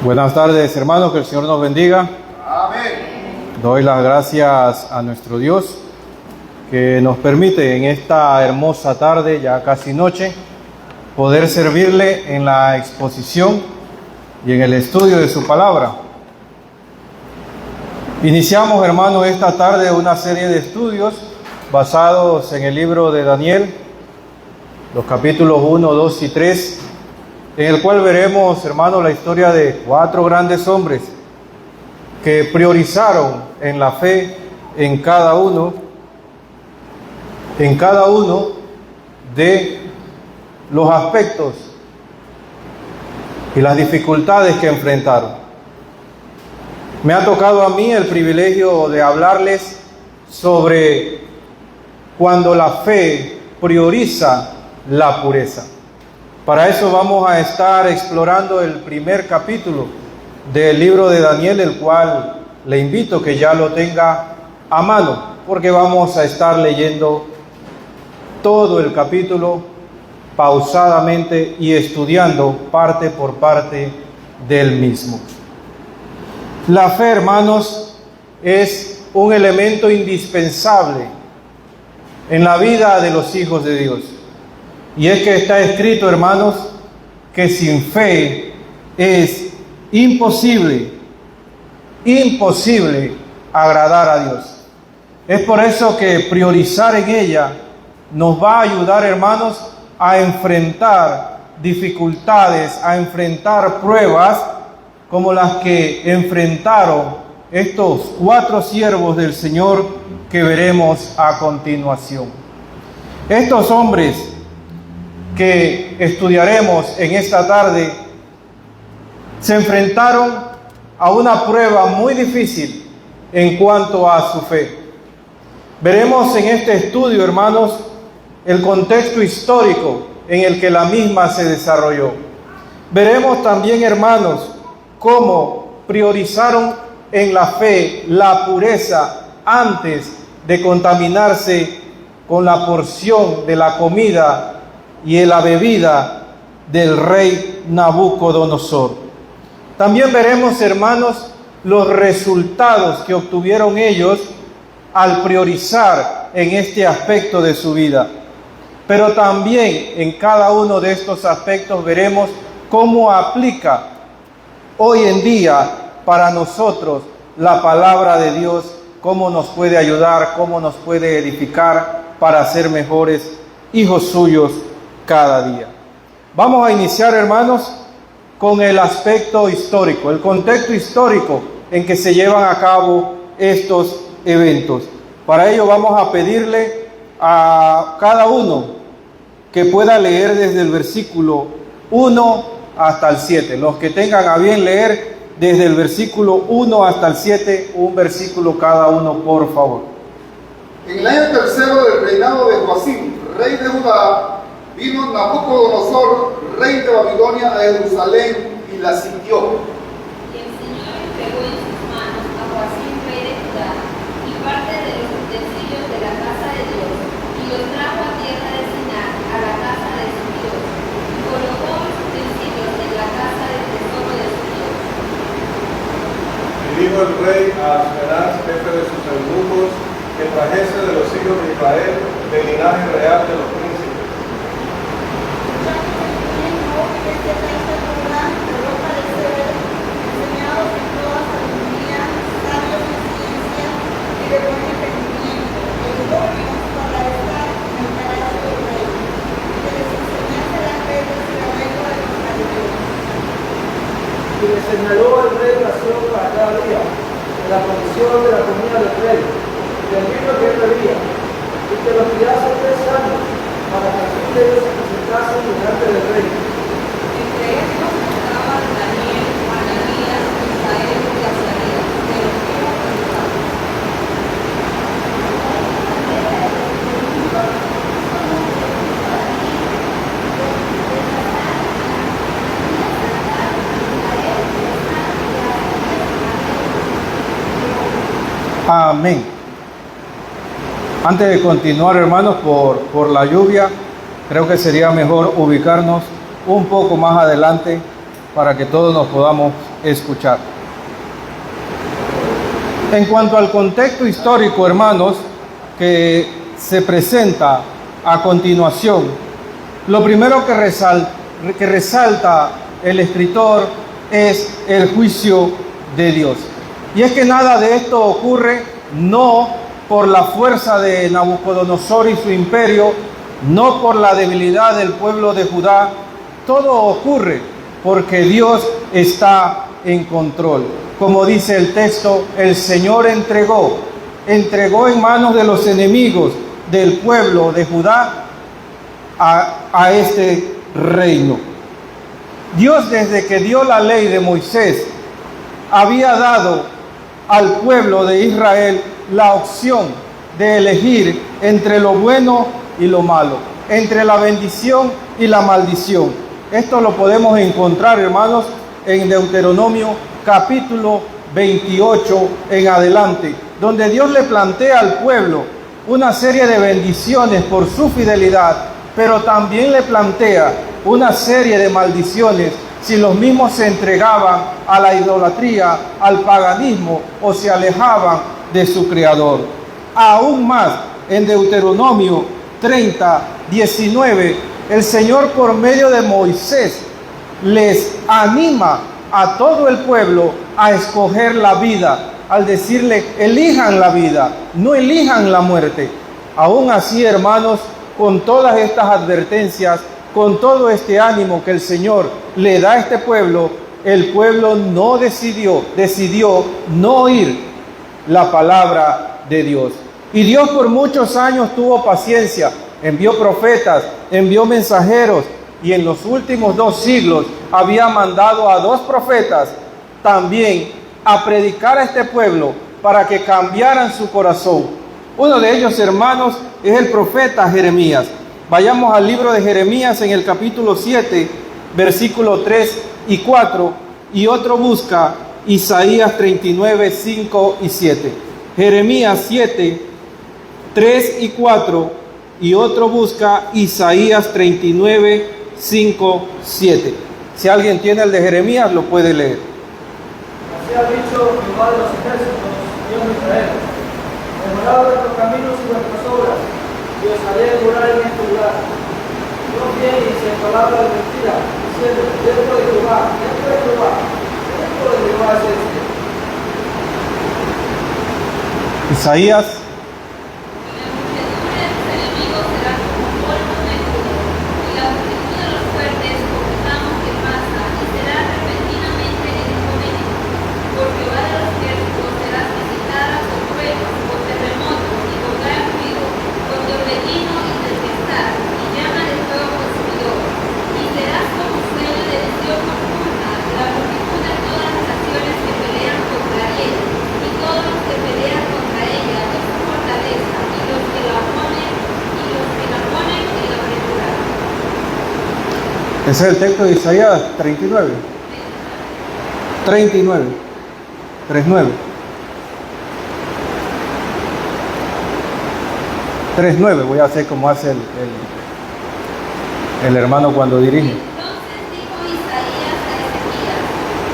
Buenas tardes, hermanos, que el Señor nos bendiga. Amén. Doy las gracias a nuestro Dios que nos permite en esta hermosa tarde, ya casi noche, poder servirle en la exposición y en el estudio de su palabra. Iniciamos, hermanos, esta tarde una serie de estudios basados en el libro de Daniel, los capítulos 1, 2 y 3, en el cual veremos, hermanos, la historia de 4 grandes hombres que priorizaron en la fe en cada uno de los aspectos y las dificultades que enfrentaron. Me ha tocado a mí el privilegio de hablarles sobre cuando la fe prioriza la pureza. Para eso vamos a estar explorando el primer capítulo del libro de Daniel, el cual le invito que ya lo tenga a mano, porque vamos a estar leyendo todo el capítulo pausadamente y estudiando parte por parte del mismo. La fe, hermanos, es un elemento indispensable en la vida de los hijos de Dios. Y es que está escrito, hermanos, que sin fe es imposible agradar a Dios. Es por eso que priorizar en ella nos va a ayudar, hermanos, a enfrentar dificultades, a enfrentar pruebas como las que enfrentaron estos 4 siervos del Señor que veremos a continuación. Estos hombres que estudiaremos en esta tarde se enfrentaron a una prueba muy difícil en cuanto a su fe. Veremos en este estudio, hermanos, el contexto histórico en el que la misma se desarrolló. Veremos también, hermanos, cómo priorizaron en la fe la pureza antes de contaminarse con la porción de la comida y la bebida del rey Nabucodonosor. También veremos, hermanos, los resultados que obtuvieron ellos al priorizar en este aspecto de su vida. Pero también en cada uno de estos aspectos veremos cómo aplica hoy en día para nosotros la palabra de Dios, cómo nos puede ayudar, cómo nos puede edificar para ser mejores hijos suyos cada día. Vamos a iniciar, hermanos, con el aspecto histórico, el contexto histórico en que se llevan a cabo estos eventos. Para ello vamos a pedirle a cada uno que pueda leer desde el versículo 1 hasta el 7. Los que tengan a bien leer desde el versículo 1 hasta el 7, un versículo cada uno, por favor. En el año tercero del reinado de Joacim, rey de Judá, vino Nabucodonosor, rey de Babilonia, a Jerusalén y la sitió. Y el Señor entregó en sus manos a Joacim, rey de Judá, y parte de los utensilios de la casa de Dios, y los trajo a tierra de Sinar, a la casa de su Dios, y colocó los utensilios en la casa del tesoro de su Dios. Y dijo el rey a Aspenaz, jefe de sus eunucos, que trajese de los hijos de Israel del linaje real de los príncipes. Y le señaló al rey ración para cada día, de la provisión de la comida del rey, del vino que él bebía, y que los criase 3 años, para que así ellos se presentasen delante del rey. Entre estos estaban Daniel, Ananías, Misael y Azarías, de los hijos de Judá. Amén. Antes de continuar, hermanos, por la lluvia, creo que sería mejor ubicarnos un poco más adelante para que todos nos podamos escuchar. En cuanto al contexto histórico, hermanos, que se presenta a continuación, lo primero que resalta el escritor es el juicio de Dios. Y es que nada de esto ocurre no por la fuerza de Nabucodonosor y su imperio, no por la debilidad del pueblo de Judá. Todo ocurre porque Dios está en control. Como dice el texto, el Señor entregó en manos de los enemigos del pueblo de Judá a este reino. Dios, desde que dio la ley de Moisés, había dado al pueblo de Israel la opción de elegir entre lo bueno y lo malo, entre la bendición y la maldición. Esto lo podemos encontrar, hermanos, en Deuteronomio capítulo 28 en adelante, donde Dios le plantea al pueblo una serie de bendiciones por su fidelidad, pero también le plantea una serie de maldiciones si los mismos se entregaban a la idolatría, al paganismo o se alejaban de su Creador. Aún más, en Deuteronomio 30, 19, el Señor por medio de Moisés les anima a todo el pueblo a escoger la vida, al decirle, elijan la vida, no elijan la muerte. Aún así, hermanos, con todas estas advertencias, con todo este ánimo que el Señor le da a este pueblo, el pueblo no decidió no oír la palabra de Dios. Y Dios por muchos años tuvo paciencia, envió profetas, envió mensajeros, y en los últimos 2 siglos había mandado a 2 profetas también a predicar a este pueblo para que cambiaran su corazón. Uno de ellos, hermanos, es el profeta Jeremías. Vayamos al libro de Jeremías en el capítulo 7, versículo 3 y 4, y otro busca Isaías 39, 5 y 7. Jeremías 7, 3 y 4, y otro busca Isaías 39, 5, 7. Si alguien tiene el de Jeremías, lo puede leer. Así ha dicho Jehová de los ejércitos, Dios de Israel: mejorad vuestros caminos y vuestras obras, y os haré durar en este lugar. No vienes en palabra de mentira, diciendo, dentro de Jehová, dentro de Jehová, dentro de Jehová es este. Isaías. Ese es el texto de Isaías 39. 39. 39. 39. Voy a hacer como hace el hermano cuando dirige. Entonces dijo Isaías a Ezequías: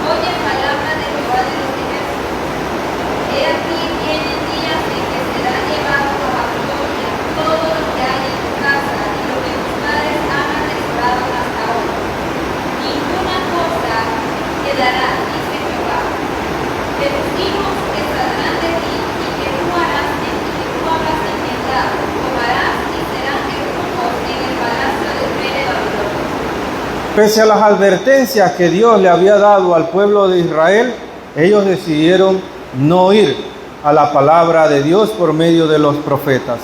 oye palabra de Jehová de los ejércitos. He aquí vienen días en que será llevado a Babilonia todo lo que hay en tu casa y lo que tus padres han atesorado hasta ahora. Ninguna cosa quedará, dice Jehová, que tus hijos que saldrán de ti y que tú harás enmendado, tomarás y serán eunucos en el palacio del rey de Babilonia. Pese a las advertencias que Dios le había dado al pueblo de Israel, ellos decidieron no oír a la palabra de Dios por medio de los profetas.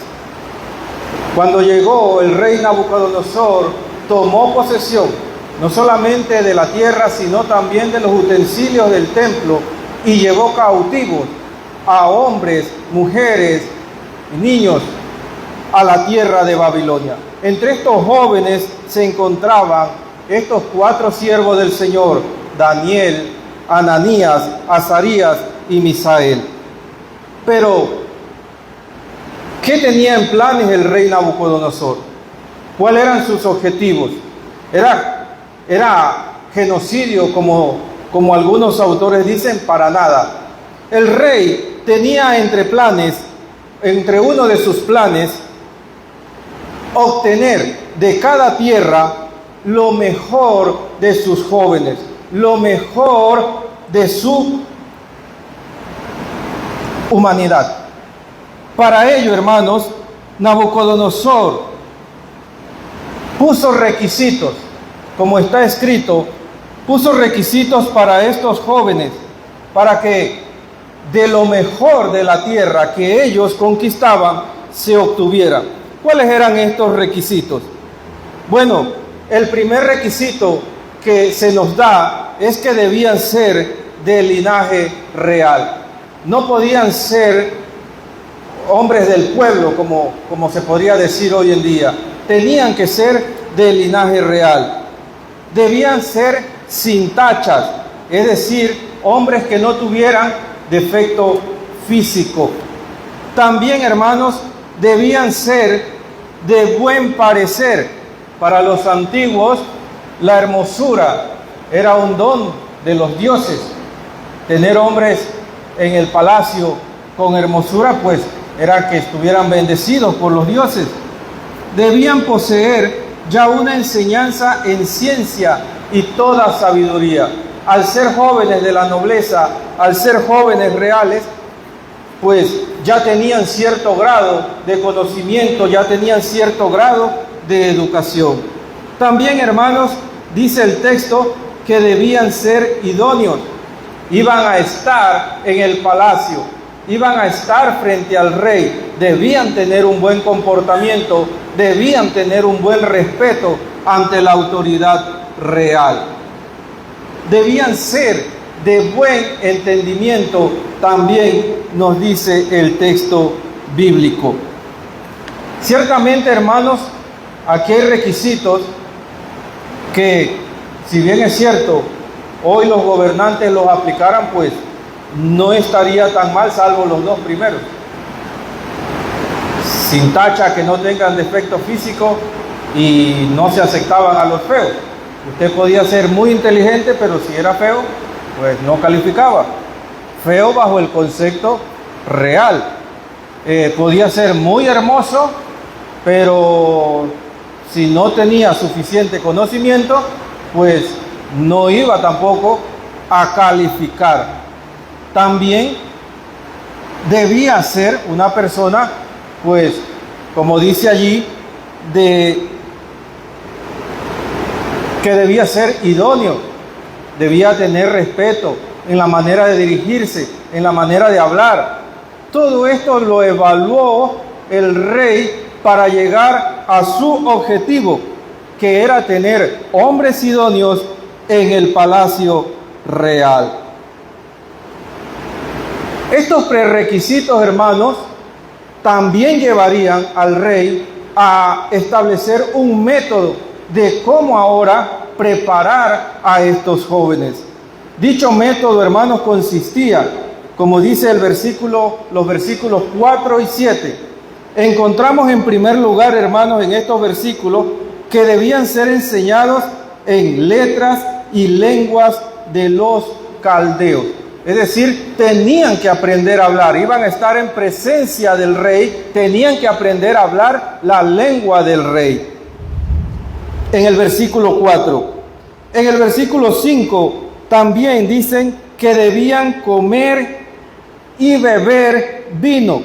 Cuando llegó el rey Nabucodonosor, tomó posesión no solamente de la tierra, sino también de los utensilios del templo, y llevó cautivos a hombres, mujeres y niños a la tierra de Babilonia. Entre estos jóvenes se encontraban estos 4 siervos del Señor: Daniel, Ananías, Azarías y Misael. Pero, ¿qué tenía en planes el rey Nabucodonosor? ¿Cuáles eran sus objetivos? Era genocidio como algunos autores dicen, para nada. El rey tenía entre uno de sus planes, obtener de cada tierra lo mejor de sus jóvenes, lo mejor de su humanidad. Para ello, hermanos, Nabucodonosor puso requisitos, como está escrito, puso requisitos para estos jóvenes, para que de lo mejor de la tierra que ellos conquistaban se obtuviera. ¿Cuáles eran estos requisitos? Bueno, el primer requisito que se nos da es que debían ser de linaje real. No podían ser hombres del pueblo, como se podría decir hoy en día. Tenían que ser de linaje real. Debían ser sin tachas, es decir, hombres que no tuvieran defecto físico. También, hermanos, debían ser de buen parecer. Para los antiguos, la hermosura era un don de los dioses. Tener hombres en el palacio con hermosura, pues era que estuvieran bendecidos por los dioses. Debían poseer ya una enseñanza en ciencia y toda sabiduría. Al ser jóvenes de la nobleza, al ser jóvenes reales, pues ya tenían cierto grado de conocimiento, ya tenían cierto grado de educación. También, hermanos, dice el texto que debían ser idóneos. Iban a estar en el palacio, iban a estar frente al rey, debían tener un buen comportamiento, debían tener un buen respeto ante la autoridad real. Debían ser de buen entendimiento, también nos dice el texto bíblico. Ciertamente, hermanos, aquí hay requisitos que, si bien es cierto, hoy los gobernantes los aplicaran, pues no estaría tan mal, salvo los dos primeros. Sin tacha, que no tengan defecto físico, y no se aceptaban a los feos. Usted podía ser muy inteligente, pero si era feo, pues no calificaba. Feo bajo el concepto real. Podía ser muy hermoso, pero si no tenía suficiente conocimiento, pues no iba tampoco a calificar. También debía ser una persona, pues, como dice allí, que debía ser idóneo, debía tener respeto en la manera de dirigirse, en la manera de hablar. Todo esto lo evaluó el rey para llegar a su objetivo, que era tener hombres idóneos en el palacio real. Estos prerequisitos, hermanos, también llevarían al rey a establecer un método de cómo ahora preparar a estos jóvenes. Dicho método, hermanos, consistía, como dice los versículos 4 y 7. Encontramos en primer lugar, hermanos, en estos versículos, que debían ser enseñados en letras y lenguas de los caldeos. Es decir, tenían que aprender a hablar, iban a estar en presencia del rey, tenían que aprender a hablar la lengua del rey. En el versículo 4. En el versículo 5 también dicen que debían comer y beber vino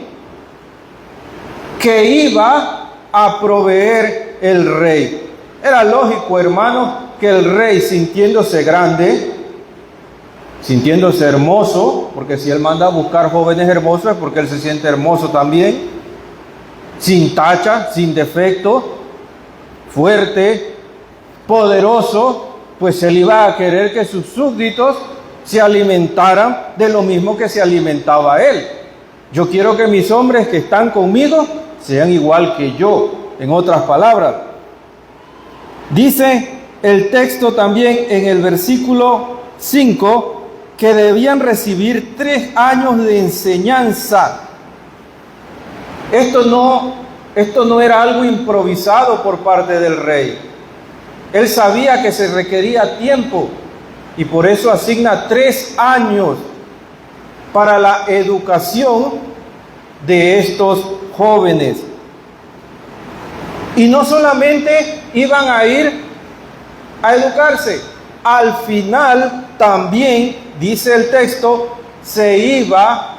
que iba a proveer el rey. Era lógico, hermanos, que el rey, sintiéndose grande, sintiéndose hermoso, porque si él manda a buscar jóvenes hermosos es porque él se siente hermoso también, sin tacha, sin defecto, fuerte, poderoso, pues él iba a querer que sus súbditos se alimentaran de lo mismo que se alimentaba él. Yo quiero que mis hombres que están conmigo sean igual que yo, en otras palabras. Dice el texto también en el versículo 5 que debían recibir 3 años de enseñanza. Esto no era algo improvisado por parte del rey. Él sabía que se requería tiempo y por eso asigna 3 años para la educación de estos jóvenes. Y no solamente iban a ir a educarse, al final también, dice el texto, se iba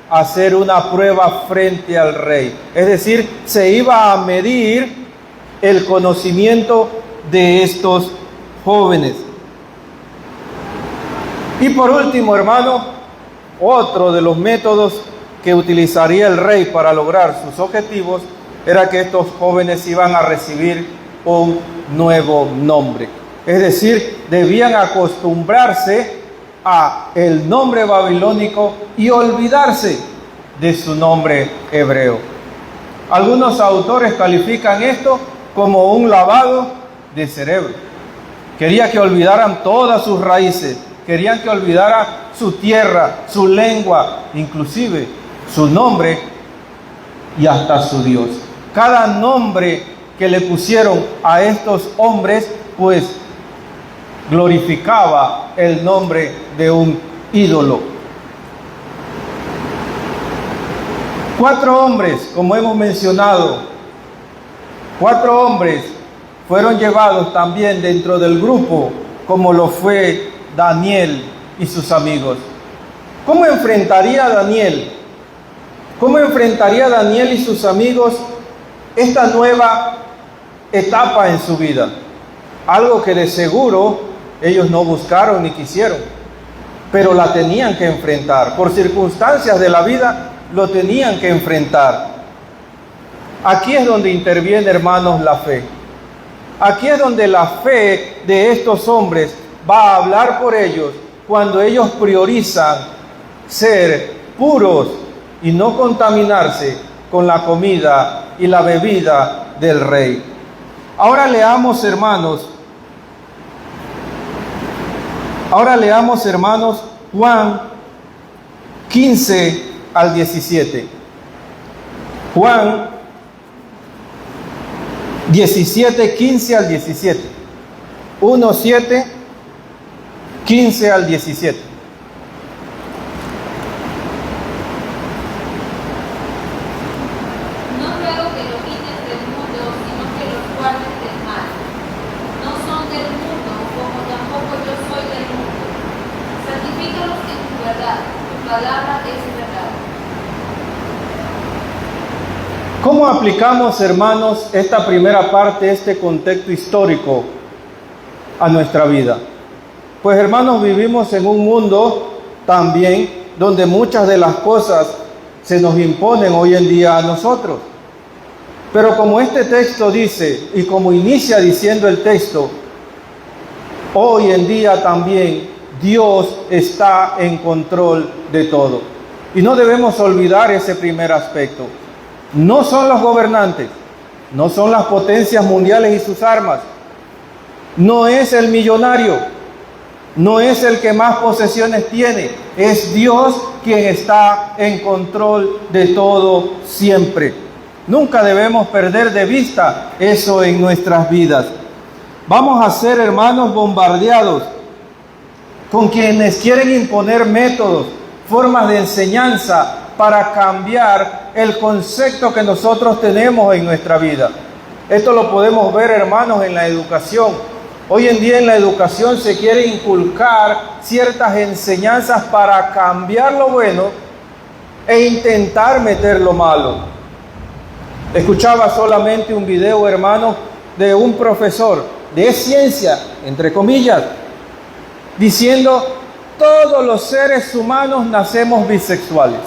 a hacer una prueba frente al rey. Es decir, se iba a medir el conocimiento de estos jóvenes. Y por último, hermano, otro de los métodos que utilizaría el rey para lograr sus objetivos era que estos jóvenes iban a recibir un nuevo nombre. Es decir, debían acostumbrarse a el nombre babilónico y olvidarse de su nombre hebreo. Algunos autores califican esto como un lavado de cerebro. Quería que olvidaran todas sus raíces, querían que olvidara su tierra, su lengua, inclusive su nombre y hasta su Dios. Cada nombre que le pusieron a estos hombres, pues glorificaba el nombre de un ídolo. 4 hombres, como hemos mencionado, 4 hombres fueron llevados también dentro del grupo, como lo fue Daniel y sus amigos. ¿Cómo enfrentaría Daniel? ¿Cómo enfrentaría Daniel y sus amigos esta nueva etapa en su vida? Algo que de seguro ellos no buscaron ni quisieron, pero la tenían que enfrentar. Por circunstancias de la vida, lo tenían que enfrentar. Aquí es donde interviene, hermanos, la fe. Aquí es donde la fe de estos hombres va a hablar por ellos cuando ellos priorizan ser puros y no contaminarse con la comida y la bebida del rey. Ahora leamos, hermanos, Juan 15 al 17. Juan 17, 15 al 17. 1, 7, 15 al 17. No ruego que lo quites del mundo, sino que los guardes del mal. No son del mundo, como tampoco yo soy del mundo. Santifícalos en tu verdad, tu palabra es verdad. ¿Cómo aplicamos, hermanos, esta primera parte, este contexto histórico a nuestra vida? Pues, hermanos, vivimos en un mundo también donde muchas de las cosas se nos imponen hoy en día a nosotros. Pero como este texto dice, y como inicia diciendo el texto, hoy en día también Dios está en control de todo. Y no debemos olvidar ese primer aspecto. No son los gobernantes, no son las potencias mundiales y sus armas, no es el millonario, no es el que más posesiones tiene, es Dios quien está en control de todo siempre. Nunca debemos perder de vista eso en nuestras vidas. Vamos a ser, hermanos, bombardeados con quienes quieren imponer métodos, formas de enseñanza para cambiar el concepto que nosotros tenemos en nuestra vida. Esto lo podemos ver, hermanos, en la educación. Hoy en día en la educación se quiere inculcar ciertas enseñanzas para cambiar lo bueno e intentar meter lo malo. Escuchaba solamente un video, hermano, de un profesor de ciencia, entre comillas, diciendo: todos los seres humanos nacemos bisexuales.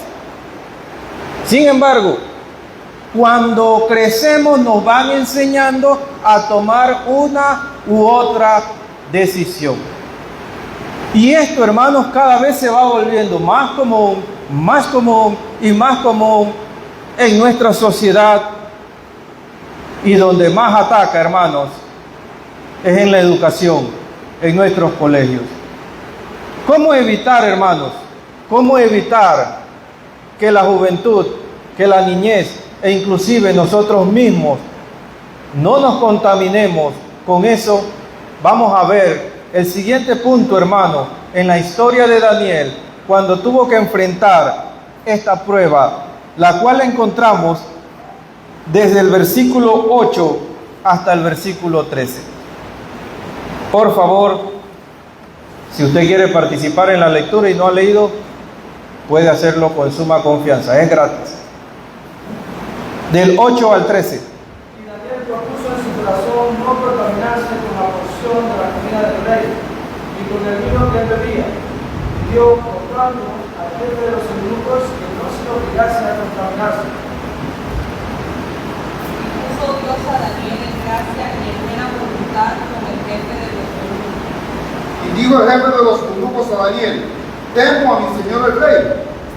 Sin embargo, cuando crecemos nos van enseñando a tomar una u otra decisión. Y esto, hermanos, cada vez se va volviendo más común y más común en nuestra sociedad. Y donde más ataca, hermanos, es en la educación, en nuestros colegios. ¿Cómo evitar, hermanos? ¿Cómo evitar que la juventud, que la niñez e inclusive nosotros mismos no nos contaminemos con eso? Vamos a ver el siguiente punto, hermano, en la historia de Daniel, cuando tuvo que enfrentar esta prueba, la cual encontramos desde el versículo 8 hasta el versículo 13. Por favor, si usted quiere participar en la lectura y no ha leído, puede hacerlo con suma confianza, es gratis. Del 8 al 13. Y Daniel propuso en su corazón no contaminarse con la porción de la comida del rey, ni con el vino que él bebía. Y dio por tanto al jefe de los eunucos que no se lo obligase a contaminarse. Y puso Dios a Daniel en gracia y en buena voluntad con el jefe de los eunucos. Y dijo el jefe de los eunucos a Daniel: temo a mi señor el rey,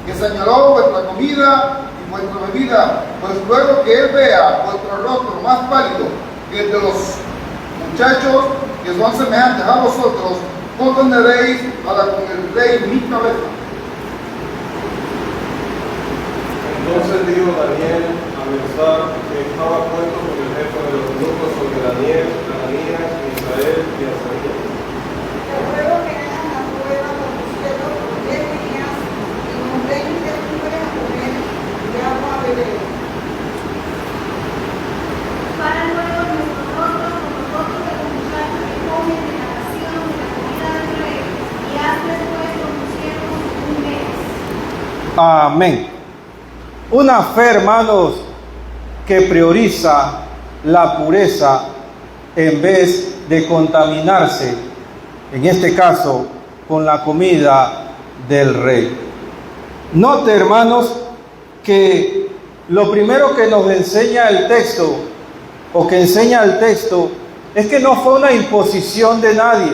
que señaló vuestra comida y vuestra bebida, pues luego que él vea vuestro rostro más pálido que el de los muchachos que son semejantes a vosotros, condenaréis para con el rey mi cabeza. Entonces dijo Daniel a Belsasar, que estaba puesto por el jefe de los eunucos sobre Daniel, Ananías, Misael y Azarías: Te ruego que hagas la prueba con tu cielo, de Elías, y con 20 hombres a comer y agua a beber. Para luego nuestros rostros con los rostros de los muchachos que comen de la ración de la comida del rey, y haz después con tus siervos un mes. Amén. Una fe, hermanos, que prioriza la pureza en vez de contaminarse, en este caso, con la comida del rey. Note, hermanos, que lo primero que nos enseña el texto, o que enseña el texto, es que no fue una imposición de nadie.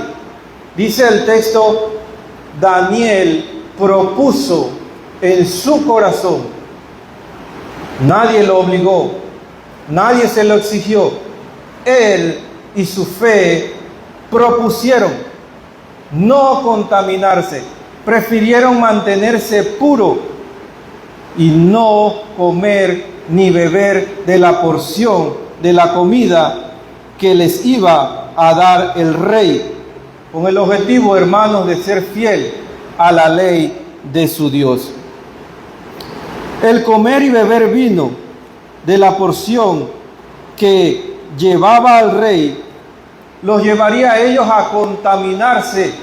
Dice el texto, Daniel propuso en su corazón. Nadie lo obligó, nadie se lo exigió. Él y su fe propusieron no contaminarse, prefirieron mantenerse puro y no comer ni beber de la porción de la comida que les iba a dar el rey, con el objetivo, hermanos, de ser fiel a la ley de su Dios. El comer y beber vino de la porción que llevaba al rey los llevaría a ellos a contaminarse.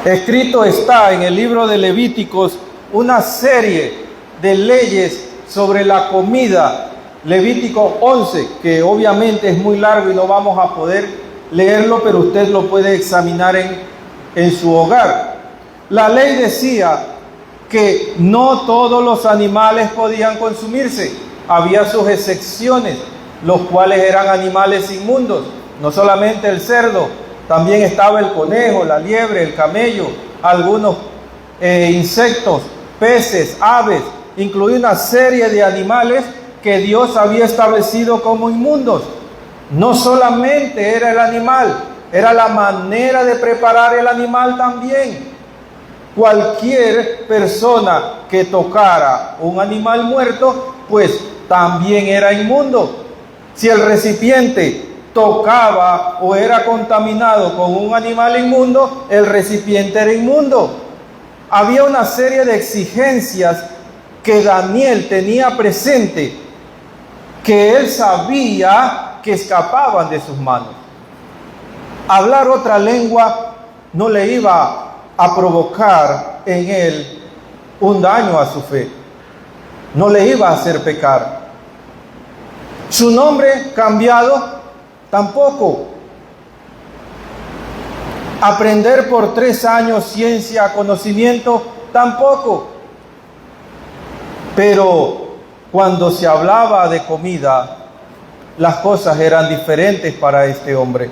Escrito está en el libro de Levíticos una serie de leyes sobre la comida. Levítico 11, que obviamente es muy largo y no vamos a poder leerlo, pero usted lo puede examinar en su hogar. La ley decía que no todos los animales podían consumirse. Había sus excepciones, los cuales eran animales inmundos. No solamente el cerdo, también estaba el conejo, la liebre, el camello, algunos insectos, peces, aves, incluida una serie de animales que Dios había establecido como inmundos. No solamente era el animal, era la manera de preparar el animal también. Cualquier persona que tocara un animal muerto, pues también era inmundo. Si el recipiente tocaba o era contaminado con un animal inmundo, el recipiente era inmundo. Había una serie de exigencias que Daniel tenía presente, que él sabía que escapaban de sus manos. Hablar otra lengua no le iba a provocar en él un daño a su fe, no le iba a hacer pecar. Su nombre cambiado tampoco. Aprender por 3 años ciencia, conocimiento, tampoco. Pero cuando se hablaba de comida, las cosas eran diferentes para este hombre.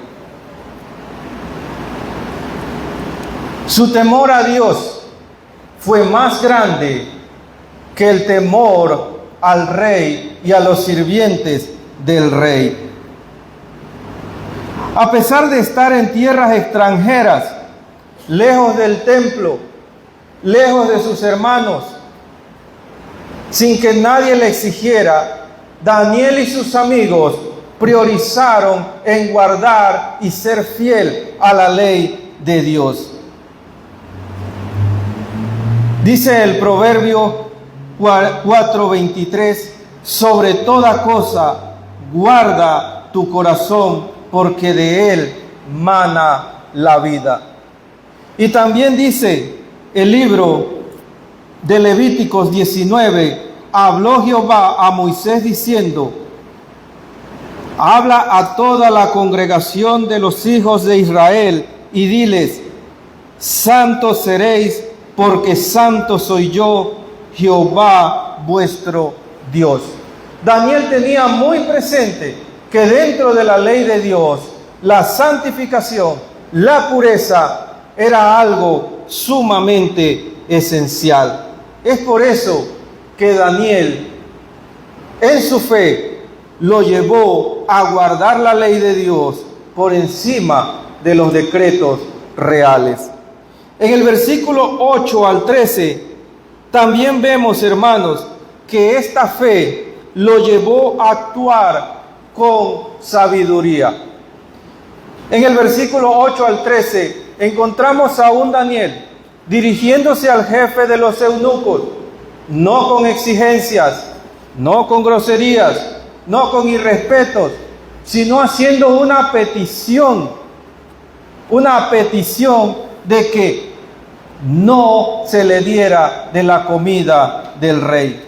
Su temor a Dios fue más grande que el temor al rey y a los sirvientes del rey. A pesar de estar en tierras extranjeras, lejos del templo, lejos de sus hermanos, sin que nadie le exigiera, Daniel y sus amigos priorizaron en guardar y ser fiel a la ley de Dios. Dice el Proverbio 4:23, sobre toda cosa guarda tu corazón, porque de él mana la vida. Y también dice el libro de Levíticos 19, habló Jehová a Moisés diciendo, habla a toda la congregación de los hijos de Israel y diles, santos seréis, porque santo soy yo, Jehová vuestro Dios. Daniel tenía muy presente que dentro de la ley de Dios, la santificación, la pureza, era algo sumamente esencial. Es por eso que Daniel, en su fe, lo llevó a guardar la ley de Dios por encima de los decretos reales. En el versículo 8 al 13, también vemos, hermanos, que esta fe lo llevó a actuar con sabiduría. En el versículo 8 al 13, encontramos a un Daniel dirigiéndose al jefe de los eunucos, no con exigencias, no con groserías, no con irrespetos, sino haciendo una petición de que no se le diera de la comida del rey.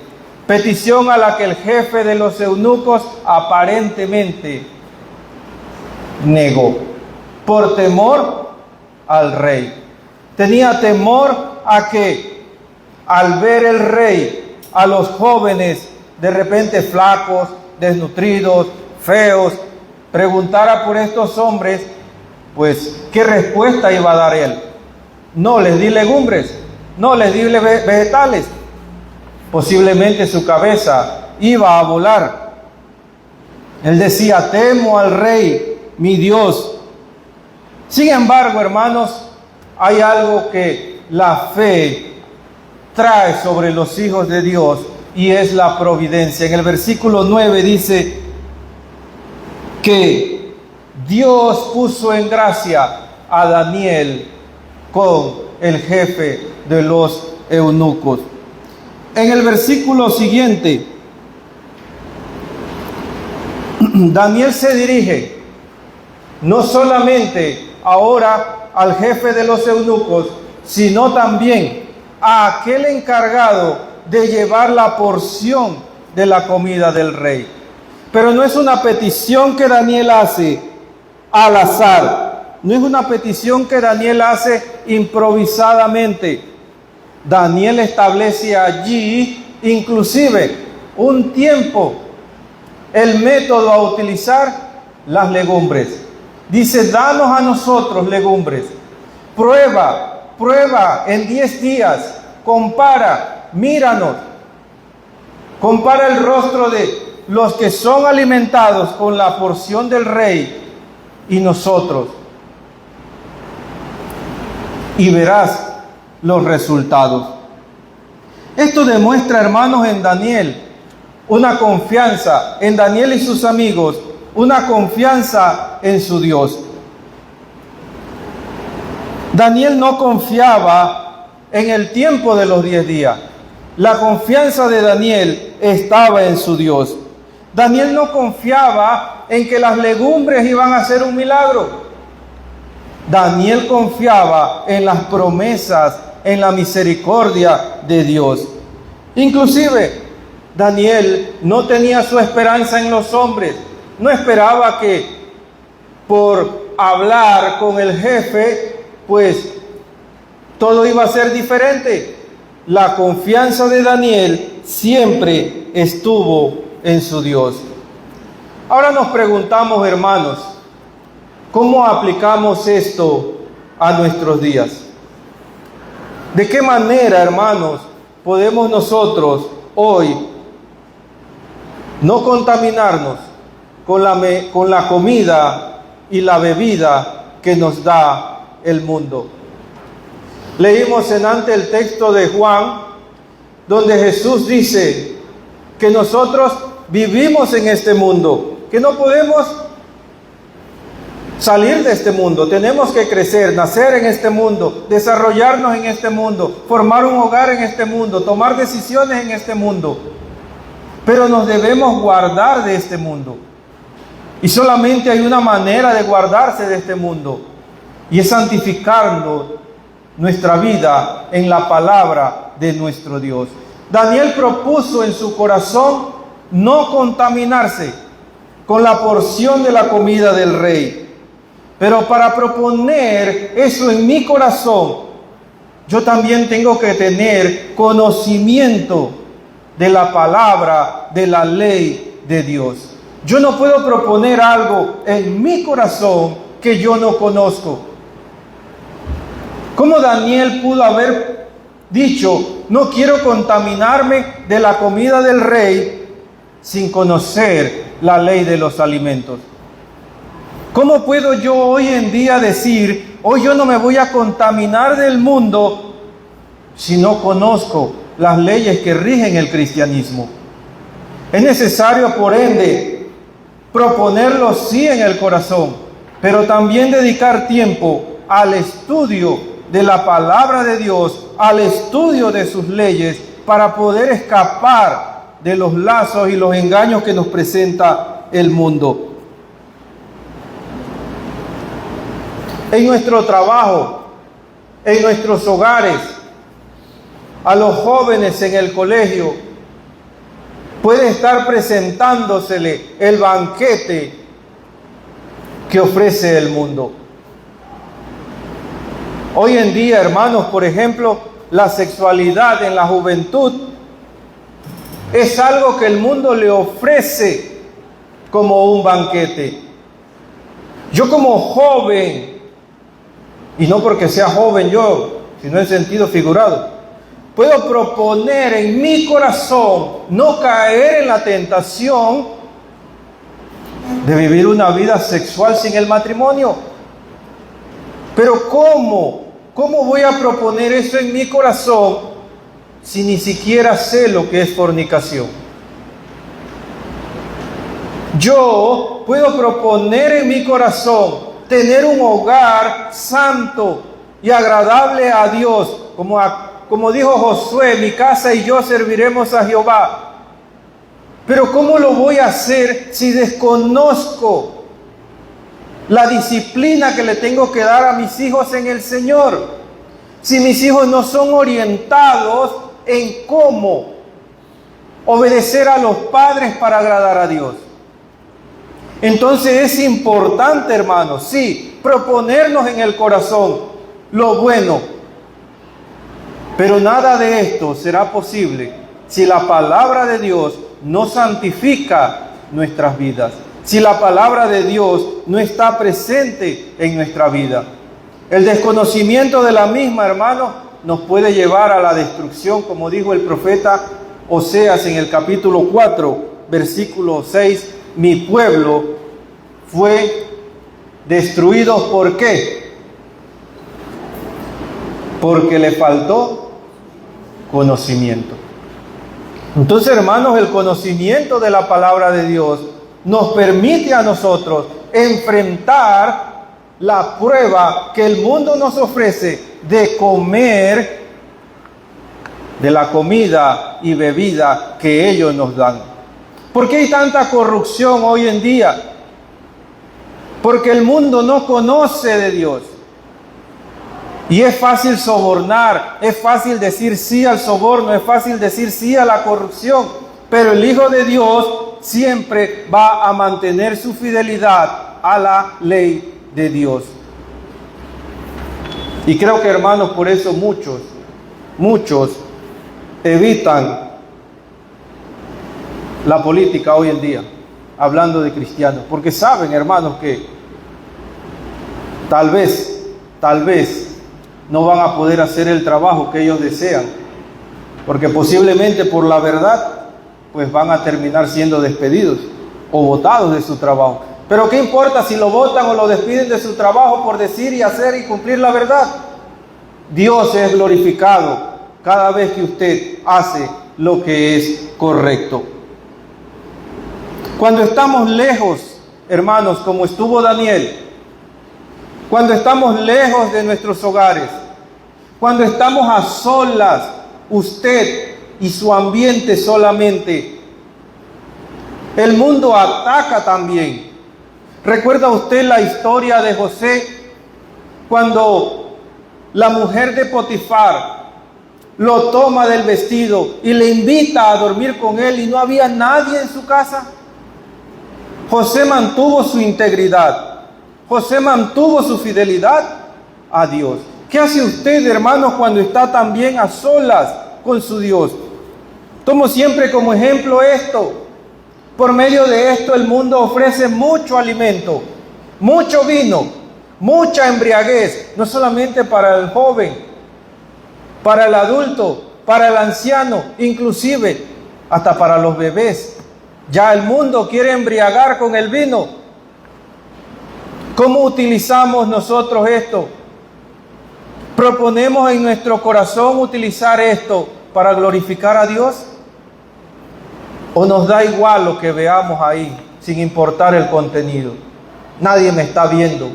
Petición a la que el jefe de los eunucos aparentemente negó, por temor al rey. Tenía temor a que al ver el rey a los jóvenes de repente flacos, desnutridos, feos, preguntara por estos hombres, pues, ¿qué respuesta iba a dar él? No les di legumbres, no les di vegetales. Posiblemente su cabeza iba a volar. Él decía, temo al rey, mi Dios. Sin embargo, hermanos, hay algo que la fe trae sobre los hijos de Dios y es la providencia. En el versículo 9 dice que Dios puso en gracia a Daniel con el jefe de los eunucos. En el versículo siguiente, Daniel se dirige no solamente ahora al jefe de los eunucos, sino también a aquel encargado de llevar la porción de la comida del rey. Pero no es una petición que Daniel hace al azar, no es una petición que Daniel hace improvisadamente. Daniel establece allí inclusive un tiempo, el método a utilizar, las legumbres. Dice, danos a nosotros legumbres, prueba en 10 días, compara, míranos, compara el rostro de los que son alimentados con la porción del rey y nosotros, y verás los resultados. Esto demuestra, hermanos, en Daniel una confianza, en Daniel y sus amigos, una confianza en su Dios. Daniel no confiaba en el tiempo de los 10 días. La confianza de Daniel estaba en su Dios. Daniel no confiaba en que las legumbres iban a hacer un milagro. Daniel confiaba en las promesas, en la misericordia de Dios. Inclusive, Daniel no tenía su esperanza en los hombres. No esperaba que por hablar con el jefe, pues todo iba a ser diferente. La confianza de Daniel siempre estuvo en su Dios. Ahora nos preguntamos, hermanos, ¿cómo aplicamos esto a nuestros días? ¿De qué manera, hermanos, podemos nosotros hoy no contaminarnos con la comida y la bebida que nos da el mundo? Leímos en antes el texto de Juan, donde Jesús dice que nosotros vivimos en este mundo, que no podemos salir de este mundo. Tenemos que crecer, nacer en este mundo, desarrollarnos en este mundo, formar un hogar en este mundo, tomar decisiones en este mundo. Pero nos debemos guardar de este mundo. Y solamente hay una manera de guardarse de este mundo, y es santificando nuestra vida en la palabra de nuestro Dios. Daniel propuso en su corazón no contaminarse con la porción de la comida del rey. Pero para proponer eso en mi corazón, yo también tengo que tener conocimiento de la palabra, de la ley de Dios. Yo no puedo proponer algo en mi corazón que yo no conozco. ¿Cómo Daniel pudo haber dicho, no quiero contaminarme de la comida del rey sin conocer la ley de los alimentos? ¿Cómo puedo yo hoy en día decir, hoy yo no me voy a contaminar del mundo si no conozco las leyes que rigen el cristianismo? Es necesario, por ende, proponerlo sí en el corazón, pero también dedicar tiempo al estudio de la palabra de Dios, al estudio de sus leyes, para poder escapar de los lazos y los engaños que nos presenta el mundo. En nuestro trabajo, en nuestros hogares, a los jóvenes en el colegio, puede estar presentándosele el banquete que ofrece el mundo. Hoy en día, hermanos, por ejemplo, la sexualidad en la juventud es algo que el mundo le ofrece como un banquete. Yo como joven, y no porque sea joven yo, sino en sentido figurado, puedo proponer en mi corazón no caer en la tentación de vivir una vida sexual sin el matrimonio. Pero ¿cómo voy a proponer eso en mi corazón si ni siquiera sé lo que es fornicación? Yo puedo proponer en mi corazón tener un hogar santo y agradable a Dios, como dijo Josué, mi casa y yo serviremos a Jehová. Pero ¿cómo lo voy a hacer si desconozco la disciplina que le tengo que dar a mis hijos en el Señor? Si mis hijos no son orientados en cómo obedecer a los padres para agradar a Dios. Entonces es importante, hermanos, sí, proponernos en el corazón lo bueno. Pero nada de esto será posible si la palabra de Dios no santifica nuestras vidas, si la palabra de Dios no está presente en nuestra vida. El desconocimiento de la misma, hermanos, nos puede llevar a la destrucción, como dijo el profeta Oseas en el capítulo 4, versículo 6, mi pueblo fue destruido, ¿por qué? Porque le faltó conocimiento. Entonces, hermanos, el conocimiento de la palabra de Dios nos permite a nosotros enfrentar la prueba que el mundo nos ofrece de comer de la comida y bebida que ellos nos dan. ¿Por qué hay tanta corrupción hoy en día? Porque el mundo no conoce de Dios. Y es fácil sobornar, es fácil decir sí al soborno, es fácil decir sí a la corrupción. Pero el Hijo de Dios siempre va a mantener su fidelidad a la ley de Dios. Y creo que, hermanos, por eso muchos evitan la política hoy en día, hablando de cristianos, porque saben, hermanos, que tal vez no van a poder hacer el trabajo que ellos desean, porque posiblemente por la verdad pues van a terminar siendo despedidos o botados de su trabajo. Pero ¿qué importa si lo botan o lo despiden de su trabajo por decir y hacer y cumplir la verdad? Dios es glorificado cada vez que usted hace lo que es correcto. Cuando estamos lejos, hermanos, como estuvo Daniel, cuando estamos lejos de nuestros hogares, cuando estamos a solas, usted y su ambiente solamente, el mundo ataca también. ¿Recuerda usted la historia de José cuando la mujer de Potifar lo toma del vestido y le invita a dormir con él y no había nadie en su casa? José mantuvo su integridad, José mantuvo su fidelidad a Dios. ¿Qué hace usted, hermanos, cuando está también a solas con su Dios? Tomo siempre como ejemplo esto. Por medio de esto el mundo ofrece mucho alimento, mucho vino, mucha embriaguez, no solamente para el joven, para el adulto, para el anciano, inclusive hasta para los bebés. Ya el mundo quiere embriagar con el vino. ¿Cómo utilizamos nosotros esto? ¿Proponemos en nuestro corazón utilizar esto para glorificar a Dios? ¿O nos da igual lo que veamos ahí, sin importar el contenido? Nadie me está viendo.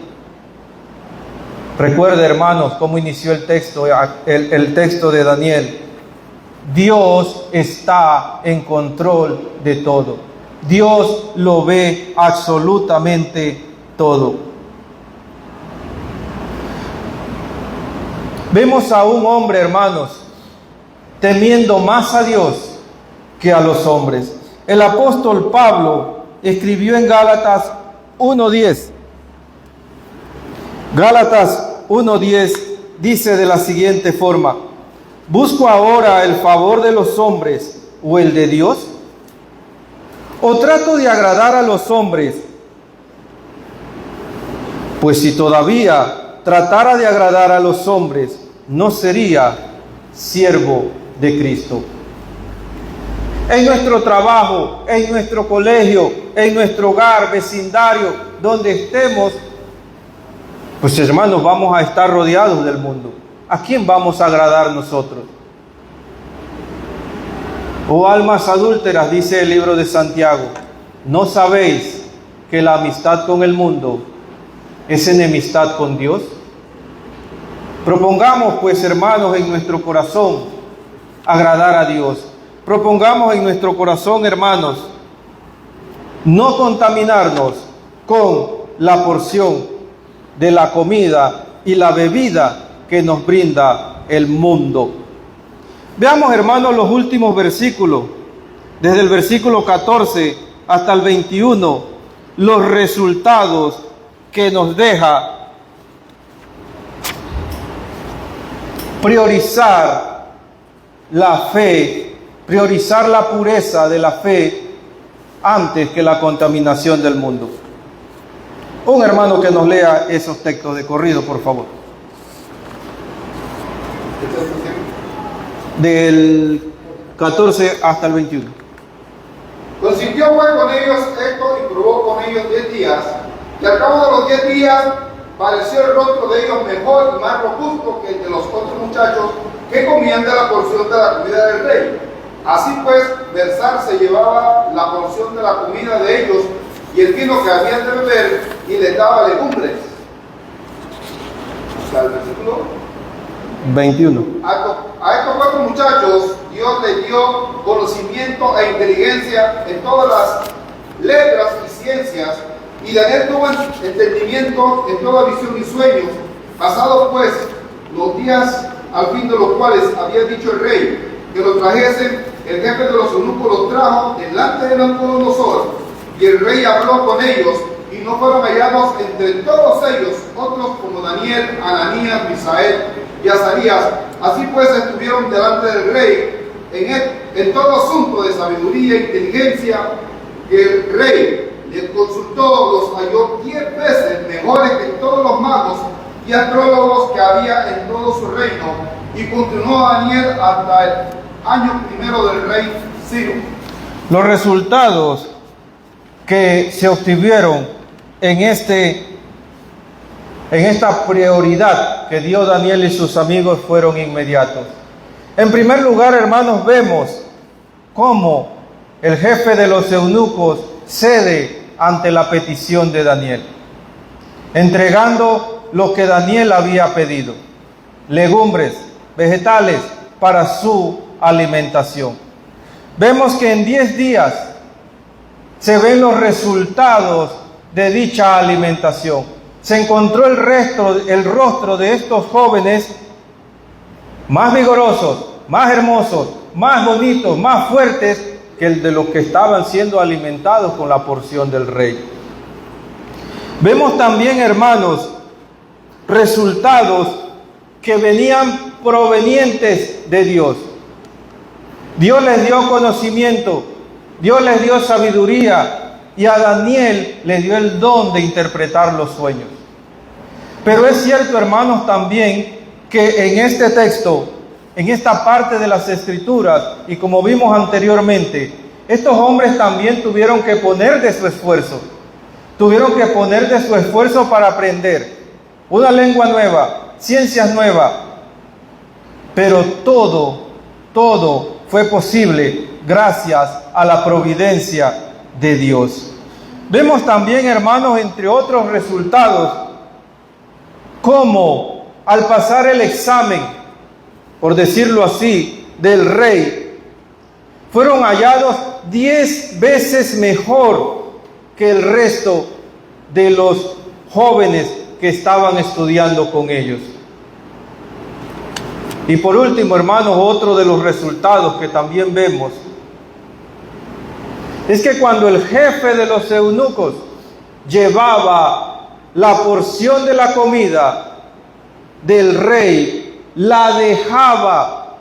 Recuerda, hermanos, cómo inició el texto de Daniel. Dios está en control de todo. Dios lo ve absolutamente todo. Vemos a un hombre, hermanos, temiendo más a Dios que a los hombres. El apóstol Pablo escribió en Gálatas 1:10. Gálatas 1:10 dice de la siguiente forma: ¿busco ahora el favor de los hombres o el de Dios? ¿O trato de agradar a los hombres? Pues si todavía tratara de agradar a los hombres, no sería siervo de Cristo. En nuestro trabajo, en nuestro colegio, en nuestro hogar, vecindario, donde estemos, pues hermanos, vamos a estar rodeados del mundo. ¿A quién vamos a agradar nosotros? Oh almas adúlteras, dice el libro de Santiago, ¿no sabéis que la amistad con el mundo es enemistad con Dios? Propongamos pues, hermanos, en nuestro corazón agradar a Dios. Propongamos en nuestro corazón, hermanos, no contaminarnos con la porción de la comida y la bebida que nos brinda el mundo. Veamos, hermanos, los últimos versículos, desde el versículo 14 hasta el 21, los resultados que nos deja priorizar la fe, priorizar la pureza de la fe antes que la contaminación del mundo. Un hermano que nos lea esos textos de corrido, por favor. Del 14 hasta el 21. Consintió pues con ellos esto y probó con ellos 10 días, y al cabo de los 10 días pareció el rostro de ellos mejor y más robusto que el de los otros muchachos que comían de la porción de la comida del rey. Así pues, Bersar se llevaba la porción de la comida de ellos y el vino que habían de beber, y les daba legumbres. O sea, el versículo 21. A estos 4 muchachos Dios les dio conocimiento e inteligencia en todas las letras y ciencias, y Daniel tuvo entendimiento en toda visión y sueños. Pasados pues los días, al fin de los cuales había dicho el rey que lo trajesen, el jefe de los eunucos los trajo delante de Nabucodonosor, y el rey habló con ellos, y no fueron hallados entre todos ellos otros como Daniel, Ananías, Misael y Azarías. Así pues estuvieron delante del rey en todo asunto de sabiduría e inteligencia que el rey les consultó, los halló 10 veces mejores que todos los magos y astrólogos que había en todo su reino. Y continuó Daniel hasta el año primero del rey Ciro. Los resultados que se obtuvieron en esta prioridad que dio Daniel y sus amigos fueron inmediatos. En primer lugar, hermanos, vemos cómo el jefe de los eunucos cede ante la petición de Daniel, entregando lo que Daniel había pedido: legumbres, vegetales para su alimentación. Vemos que en 10 días se ven los resultados de dicha alimentación. Se encontró el rostro de estos jóvenes más vigorosos, más hermosos, más bonitos, más fuertes que el de los que estaban siendo alimentados con la porción del rey. Vemos también, hermanos, resultados que venían provenientes de Dios. Dios les dio conocimiento, Dios les dio sabiduría, y a Daniel le dio el don de interpretar los sueños. Pero es cierto, hermanos, también que en este texto, en esta parte de las Escrituras, y como vimos anteriormente, estos hombres también tuvieron que poner de su esfuerzo. Tuvieron que poner de su esfuerzo para aprender una lengua nueva, ciencias nuevas. Pero todo fue posible gracias a la providencia de Dios. Vemos también, hermanos, entre otros resultados, cómo al pasar el examen, por decirlo así, del rey, fueron hallados 10 veces mejor que el resto de los jóvenes que estaban estudiando con ellos. Y por último, hermanos, otro de los resultados que también vemos es que cuando el jefe de los eunucos llevaba la porción de la comida del rey, la dejaba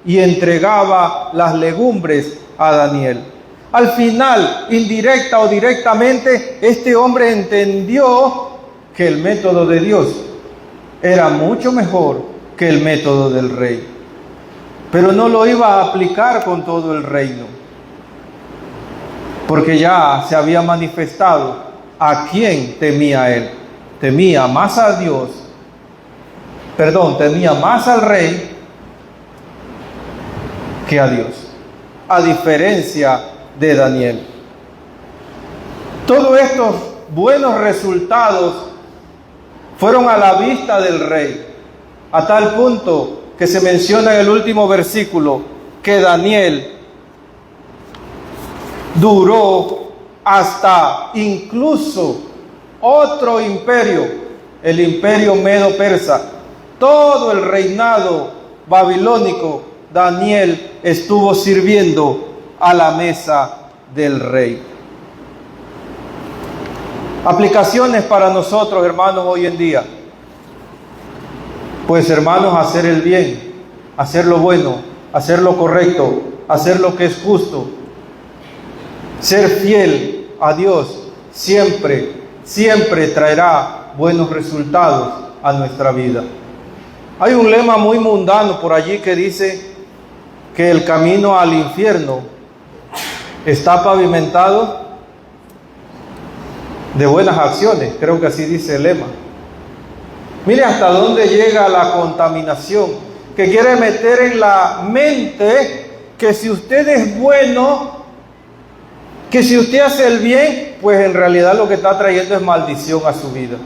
y entregaba las legumbres a Daniel. Al final, indirecta o directamente, este hombre entendió que el método de Dios era mucho mejor que el método del rey, pero no lo iba a aplicar con todo el reino, porque ya se había manifestado a quién temía él. Temía más a Dios, temía más al rey que a Dios, a diferencia de Daniel. Todos estos buenos resultados fueron a la vista del rey, a tal punto que se menciona en el último versículo que Daniel duró hasta incluso otro imperio, el imperio medo-persa, todo el reinado babilónico. Daniel estuvo sirviendo a la mesa del rey. Aplicaciones para nosotros, hermanos, hoy en día. Pues, hermanos, hacer el bien, hacer lo bueno, hacer lo correcto, hacer lo que es justo, ser fiel a Dios, siempre traerá buenos resultados a nuestra vida. Hay un lema muy mundano por allí que dice que el camino al infierno está pavimentado de buenas acciones. Creo que así dice el lema. Mire hasta dónde llega la contaminación, que quiere meter en la mente que si usted es bueno, que si usted hace el bien, pues en realidad lo que está trayendo es maldición a su vida.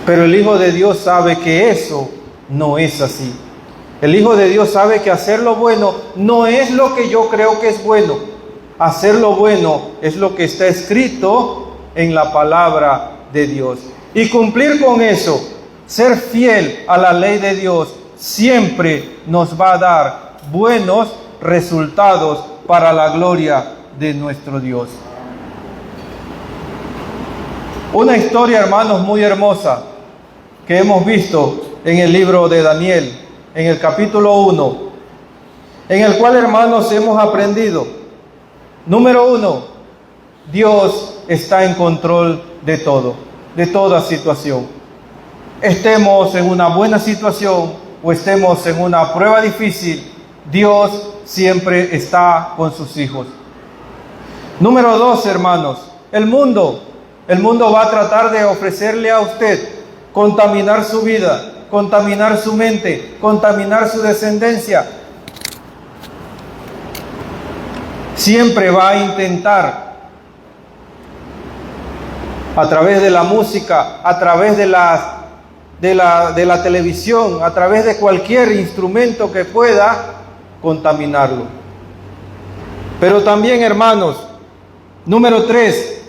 Pero el Hijo de Dios sabe que eso no es así. El Hijo de Dios sabe que hacer lo bueno no es lo que yo creo que es bueno. Hacer lo bueno es lo que está escrito en la palabra de Dios. Y cumplir con eso, ser fiel a la ley de Dios, siempre nos va a dar buenos resultados para la gloria de nuestro Dios. Una historia, hermanos, muy hermosa que hemos visto en el libro de Daniel, en el capítulo 1, en el cual, hermanos, hemos aprendido. Número 1, Dios está en control de todo, de toda situación. Estemos en una buena situación o estemos en una prueba difícil, Dios siempre está con sus hijos. Número 2, hermanos, el mundo va a tratar de ofrecerle a usted contaminar su vida, contaminar su mente, contaminar su descendencia. Siempre va a intentar a través de la música, a través de la televisión, a través de cualquier instrumento que pueda contaminarlo. Pero también, hermanos, número 3,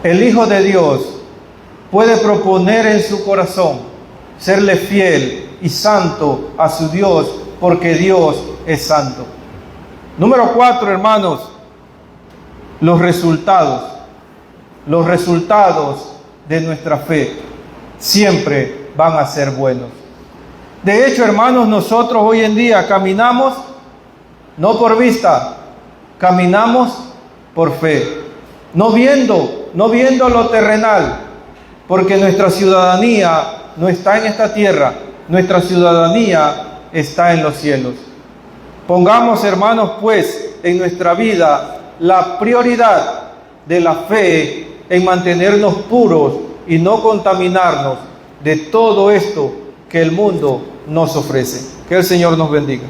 el Hijo de Dios puede proponer en su corazón serle fiel y santo a su Dios, porque Dios es santo. Número 4, hermanos, los resultados de nuestra fe siempre van a ser buenos. De hecho, hermanos, nosotros hoy en día caminamos no por vista, caminamos por fe, no viendo lo terrenal, porque nuestra ciudadanía no está en esta tierra, nuestra ciudadanía está en los cielos. Pongamos, hermanos, pues, en nuestra vida la prioridad de la fe en mantenernos puros y no contaminarnos de todo esto que el mundo nos ofrece. Que el Señor nos bendiga.